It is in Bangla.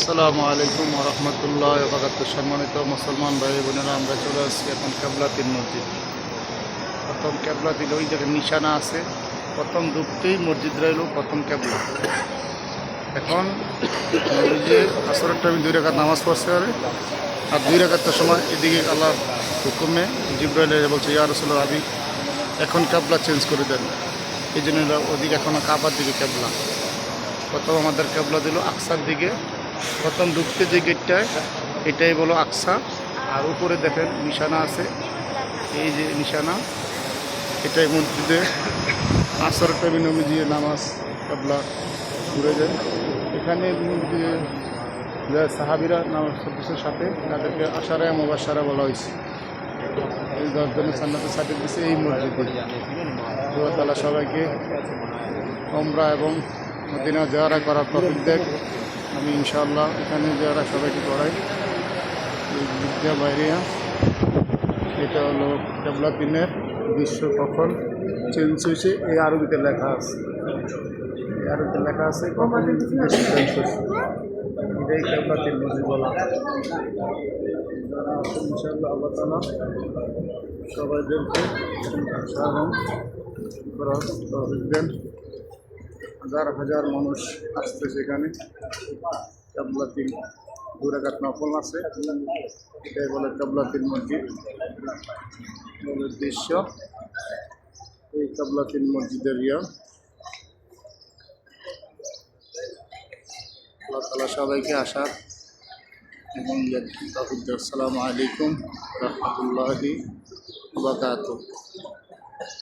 আসসালামু আলাইকুম ওয়া রাহমাতুল্লাহি ওয়া বারাকাতুহু। সম্মানিত মুসলমান ভাই বোনেরা, আমরা চলে আসছি এখন কেবলাতিন মসজিদ। প্রথম কেবলাতিন ওই জায়গায় নিশানা আছে, প্রথম ঢুকতেই মসজিদ রইল প্রথম কেবলা। এখন ওই যে আসরের টাইমে 2 রাকাত নামাজ পড়ছে আর 2 রাকাতের সময় এদিকে আল্লাহর হুকুমে জিবরাইল বলছে, ইয়া রাসূলুল্লাহ, আপনি এখন কেবলা চেঞ্জ করে দেন। এই জন্য ওদিকে এখন কাবার দিকে কেবলা। প্রথম আমাদের কেবলা দিল আকসার দিকে। প্রথম ঢুকতে যে গেটটায় এটাই বলো আকসা। আর উপরে দেখেন নিশানা আছে, এই যে নিশানা, এটাই মসজিদে আসরের টাইমে নবীজি নামাজ কেবলা ঘুরে যায়। এখানে যে সাহাবিরা নামাজ পড়তেছে সাথে, তাদেরকে আশারায়ে মুবাশশারা বলা হয়েছে। এই 10 জনের জান্নাতের সাথে দিচ্ছে এই মসজিদে। আল্লাহ তাআলা সবাইকে উমরা এবং মদিনা জিয়ারত করার তৌফিক দেন। আমি ইনশাআল্লাহ এখানে যারা সবাইকে করাই এই বিদ্যা বাইরিয়া। এটা হলো কেবলাতিনের দৃশ্য কখন চেঞ্জ হয়েছে, এই আরবিতে লেখা আছে। এই আরবিতে লেখা আছে কখন চেঞ্জ হয়েছে। এটাই কেবলাতিন মসজিদ বলা। ইনশাআল্লাহ আল্লাহ তাআলা সবাইদেরকে সাহায্য করার তৌফিক দেন। হাজার হাজার মানুষ আসছে সেখানে। কেবলাতিন 2 রাকাত নফল আছে, এটাই বলে কেবলাতিন মসজিদ দৃশ্য। এই কেবলাতিন মসজিদের আল্লাহ তাআলা সবাইকে আসার এবং তৌফিক দেন। আসসালামু আলাইকুম ওয়া রাহমাতুল্লাহি ওয়া বারাকাতুহু।